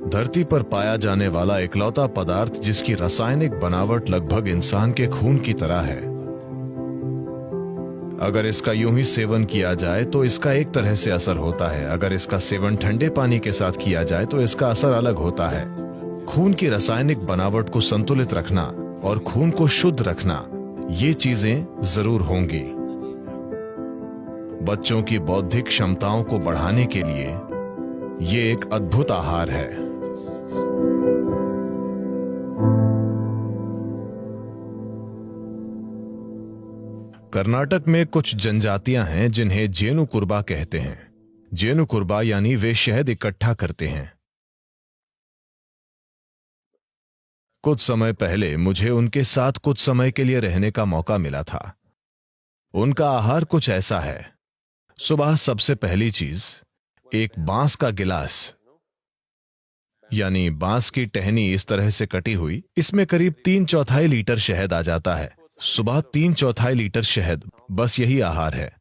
धरती पर पाया जाने वाला इकलौता पदार्थ जिसकी रासायनिक बनावट लगभग इंसान के खून की तरह है। अगर इसका यूं ही सेवन किया जाए तो इसका एक तरह से असर होता है, अगर इसका सेवन ठंडे पानी के साथ किया जाए तो इसका असर अलग होता है। खून की रासायनिक बनावट को संतुलित रखना और खून को शुद्ध रखना, ये चीजें जरूर होंगी। बच्चों की बौद्धिक क्षमताओं को बढ़ाने के लिए ये एक अद्भुत आहार है। कर्नाटक में कुछ जनजातियां हैं जिन्हें जेनुकुर्बा कहते हैं। जेनुकुर्बा यानी वे शहद इकट्ठा करते हैं। कुछ समय पहले मुझे उनके साथ कुछ समय के लिए रहने का मौका मिला था। उनका आहार कुछ ऐसा है। सुबह सबसे पहली चीज एक बांस का गिलास, यानी बांस की टहनी इस तरह से कटी हुई, इसमें करीब 3/4 लीटर शहद आ जाता है। सुबह 3/4 लीटर शहद, बस यही आहार है।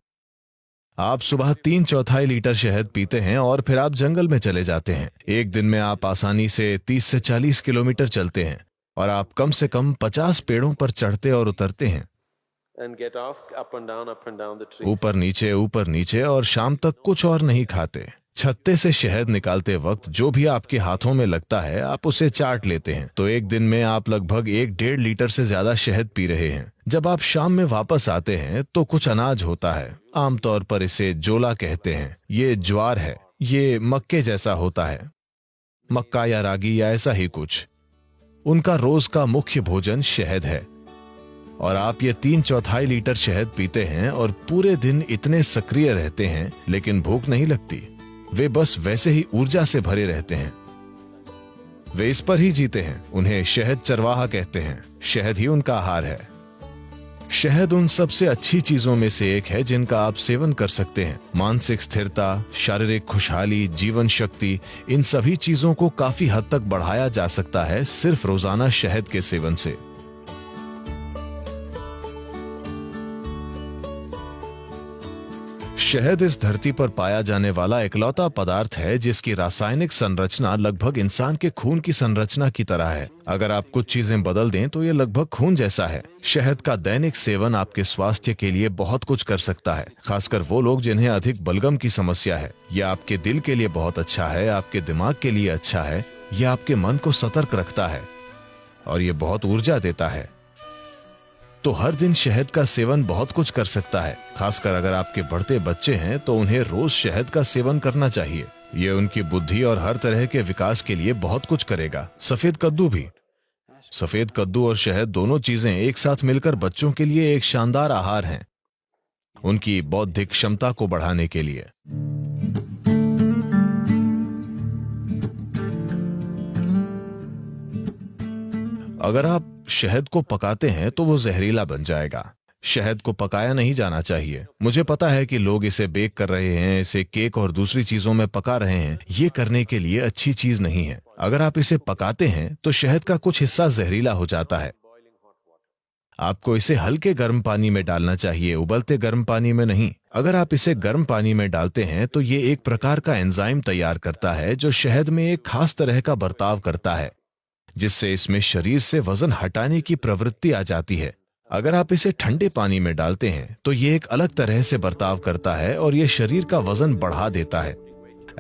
आप सुबह 3/4 लीटर शहद पीते हैं और फिर आप जंगल में चले जाते हैं। एक दिन में आप आसानी से 30 से 40 किलोमीटर चलते हैं और आप कम से कम 50 पेड़ों पर चढ़ते और उतरते हैं, ऊपर नीचे, और शाम तक कुछ और नहीं खाते। छत्ते से शहद निकालते वक्त जो भी आपके हाथों में लगता है आप उसे चाट लेते हैं। तो एक दिन में आप लगभग 1-1.5 लीटर से ज्यादा शहद पी रहे हैं। जब आप शाम में वापस आते हैं तो कुछ अनाज होता है, आमतौर पर इसे जोला कहते हैं। ये ज्वार है, ये मक्के जैसा होता है, मक्का या रागी या ऐसा ही कुछ। उनका रोज का मुख्य भोजन शहद है और आप ये 3/4 लीटर शहद पीते हैं और पूरे दिन इतने सक्रिय रहते हैं, लेकिन भूख नहीं लगती। वे बस वैसे ही ऊर्जा से भरे रहते हैं। वे इस पर ही जीते हैं। उन्हें शहद चरवाहा कहते हैं। शहद ही उनका आहार है। शहद उन सबसे अच्छी चीजों में से एक है जिनका आप सेवन कर सकते हैं। मानसिक स्थिरता, शारीरिक खुशहाली, जीवन शक्ति, इन सभी चीजों को काफी हद तक बढ़ाया जा सकता है सिर्फ रोजाना शहद के सेवन से। शहद इस धरती पर पाया जाने वाला इकलौता पदार्थ है जिसकी रासायनिक संरचना लगभग इंसान के खून की संरचना की तरह है। अगर आप कुछ चीजें बदल दें तो ये लगभग खून जैसा है। शहद का दैनिक सेवन आपके स्वास्थ्य के लिए बहुत कुछ कर सकता है, खासकर वो लोग जिन्हें अधिक बलगम की समस्या है। यह आपके दिल के लिए बहुत अच्छा है, आपके दिमाग के लिए अच्छा है, यह आपके मन को सतर्क रखता है और ये बहुत ऊर्जा देता है। तो हर दिन शहद का सेवन बहुत कुछ कर सकता है। खासकर अगर आपके बढ़ते बच्चे हैं तो उन्हें रोज शहद का सेवन करना चाहिए। ये उनकी बुद्धि और हर तरह के विकास के लिए बहुत कुछ करेगा। सफेद कद्दू भी। सफेद कद्दू और शहद दोनों चीजें एक साथ मिलकर बच्चों के लिए एक शानदार आहार हैं, उनकी बौद्धिक क्षमता को बढ़ाने के लिए। अगर आप शहद को पकाते हैं तो वो जहरीला बन जाएगा। शहद को पकाया नहीं जाना चाहिए। मुझे पता है कि लोग इसे बेक कर रहे हैं, इसे केक और दूसरी चीजों में पका रहे हैं। ये करने के लिए अच्छी चीज नहीं है। अगर आप इसे पकाते हैं तो शहद का कुछ हिस्सा जहरीला हो जाता है। आपको इसे हल्के गर्म पानी में डालना चाहिए, उबलते गर्म पानी में नहीं। अगर आप इसे गर्म पानी में डालते हैं तो ये एक प्रकार का एंजाइम तैयार करता है जो शहद में एक खास तरह का बर्ताव करता है, जिससे इसमें शरीर से वजन हटाने की प्रवृत्ति आ जाती है। अगर आप इसे ठंडे पानी में डालते हैं तो ये एक अलग तरह से बर्ताव करता है और ये शरीर का वजन बढ़ा देता है।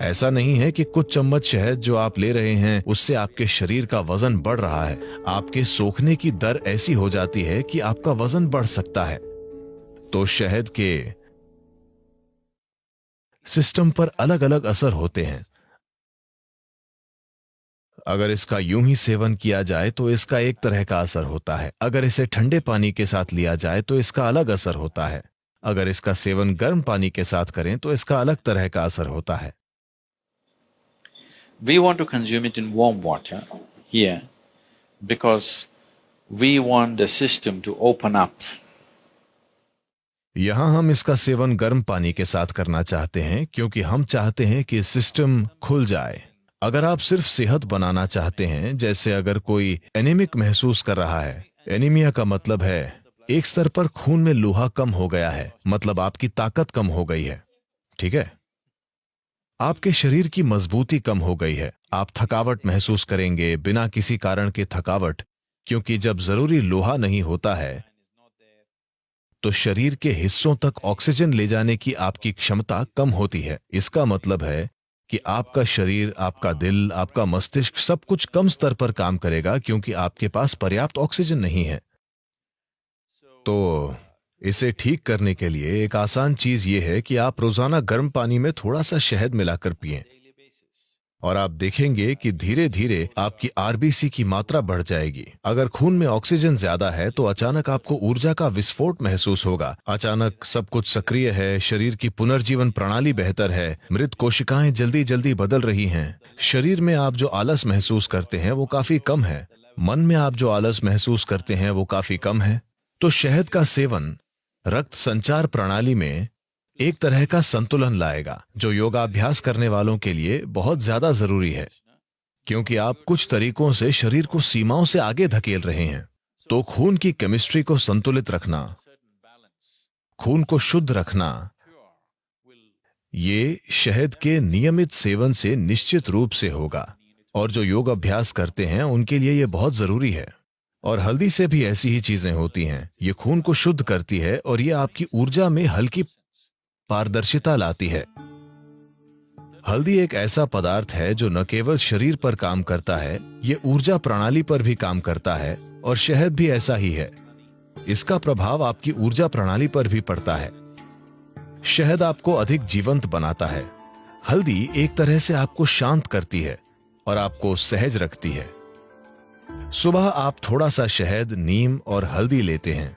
ऐसा नहीं है कि कुछ चम्मच शहद जो आप ले रहे हैं उससे आपके शरीर का वजन बढ़ रहा है। आपके सोखने की दर ऐसी हो जाती है कि आपका वजन बढ़ सकता है। तो शहद के सिस्टम पर अलग अलग असर होते हैं। अगर इसका यूं ही सेवन किया जाए तो इसका एक तरह का असर होता है। अगर इसे ठंडे पानी के साथ लिया जाए तो इसका अलग असर होता है। अगर इसका सेवन गर्म पानी के साथ करें तो इसका अलग तरह का असर होता है। We want to consume it in warm water here because we want the system to open up. यहां हम इसका सेवन गर्म पानी के साथ करना चाहते हैं क्योंकि हम चाहते हैं कि सिस्टम खुल जाए। अगर आप सिर्फ सेहत बनाना चाहते हैं, जैसे अगर कोई एनीमिक महसूस कर रहा है, एनीमिया का मतलब है एक स्तर पर खून में लोहा कम हो गया है, मतलब आपकी ताकत कम हो गई है, ठीक है, आपके शरीर की मजबूती कम हो गई है। आप थकावट महसूस करेंगे, बिना किसी कारण के थकावट, क्योंकि जब जरूरी लोहा नहीं होता है तो शरीर के हिस्सों तक ऑक्सीजन ले जाने की आपकी क्षमता कम होती है। इसका मतलब है कि आपका शरीर, आपका दिल, आपका मस्तिष्क सब कुछ कम स्तर पर काम करेगा क्योंकि आपके पास पर्याप्त ऑक्सीजन नहीं है। तो इसे ठीक करने के लिए एक आसान चीज यह है कि आप रोजाना गर्म पानी में थोड़ा सा शहद मिलाकर पिएं और आप देखेंगे कि धीरे धीरे आपकी आरबीसी की मात्रा बढ़ जाएगी। अगर खून में ऑक्सीजन ज्यादा है तो अचानक आपको ऊर्जा का विस्फोट महसूस होगा। अचानक सब कुछ सक्रिय है, शरीर की पुनर्जीवन प्रणाली बेहतर है, मृत कोशिकाएं जल्दी जल्दी बदल रही हैं। शरीर में आप जो आलस महसूस करते हैं वो काफी कम है, मन में आप जो आलस महसूस करते हैं वो काफी कम है। तो शहद का सेवन रक्त संचार प्रणाली में एक तरह का संतुलन लाएगा, जो योगाभ्यास करने वालों के लिए बहुत ज्यादा जरूरी है, क्योंकि आप कुछ तरीकों से शरीर को सीमाओं से आगे धकेल रहे हैं। तो खून की केमिस्ट्री को संतुलित रखना, खून को शुद्ध रखना, ये शहद के नियमित सेवन से निश्चित रूप से होगा, और जो योग अभ्यास करते हैं उनके लिए ये बहुत जरूरी है। और हल्दी से भी ऐसी ही चीजें होती हैं। ये खून को शुद्ध करती है और ये आपकी ऊर्जा में हल्की पारदर्शिता लाती है। हल्दी एक ऐसा पदार्थ है जो न केवल शरीर पर काम करता है, ये ऊर्जा प्रणाली पर भी काम करता है, और शहद भी ऐसा ही है। इसका प्रभाव आपकी ऊर्जा प्रणाली पर भी पड़ता है। शहद आपको अधिक जीवंत बनाता है। हल्दी एक तरह से आपको शांत करती है और आपको सहज रखती है। सुबह आप थोड़ा सा शहद, नीम और हल्दी लेते हैं,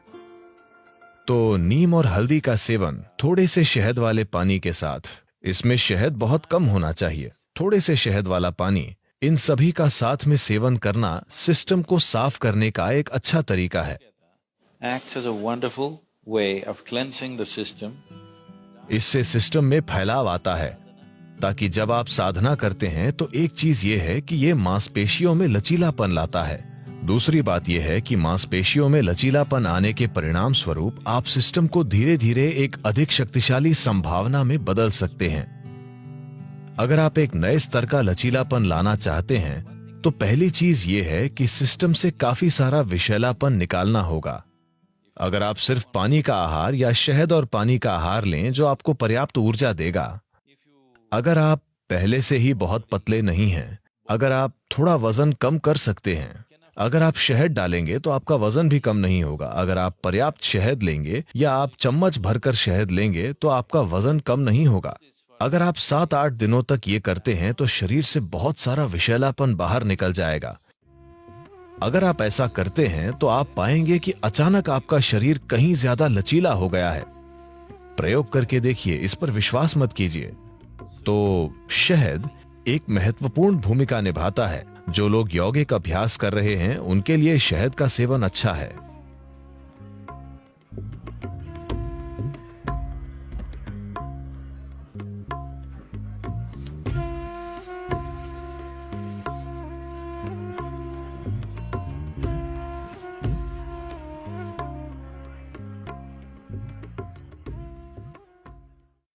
तो नीम और हल्दी का सेवन थोड़े से शहद वाले पानी के साथ, इसमें शहद बहुत कम होना चाहिए, थोड़े से शहद वाला पानी, इन सभी का साथ में सेवन करना सिस्टम को साफ करने का एक अच्छा तरीका है। Acts as a wonderful way of cleansing the system. इससे सिस्टम में फैलाव आता है, ताकि जब आप साधना करते हैं तो एक चीज ये है कि ये मांसपेशियों में लचीलापन लाता है। दूसरी बात यह है कि मांसपेशियों में लचीलापन आने के परिणाम स्वरूप आप सिस्टम को धीरे धीरे एक अधिक शक्तिशाली संभावना में बदल सकते हैं। अगर आप एक नए स्तर का लचीलापन लाना चाहते हैं तो पहली चीज ये है कि सिस्टम से काफी सारा विषैलापन निकालना होगा। अगर आप सिर्फ पानी का आहार या शहद और पानी का आहार लें जो आपको पर्याप्त ऊर्जा देगा, अगर आप पहले से ही बहुत पतले नहीं हैं, अगर आप थोड़ा वजन कम कर सकते हैं, अगर आप शहद डालेंगे तो आपका वजन भी कम नहीं होगा। अगर आप पर्याप्त शहद लेंगे या आप चम्मच भरकर शहद लेंगे तो आपका वजन कम नहीं होगा। अगर आप 7-8 दिनों तक ये करते हैं तो शरीर से बहुत सारा विषैलापन बाहर निकल जाएगा। अगर आप ऐसा करते हैं तो आप पाएंगे कि अचानक आपका शरीर कहीं ज्यादा लचीला हो गया है। प्रयोग करके देखिए, इस पर विश्वास मत कीजिए। तो शहद एक महत्वपूर्ण भूमिका निभाता है। जो लोग यौगिक अभ्यास कर रहे हैं उनके लिए शहद का सेवन अच्छा है।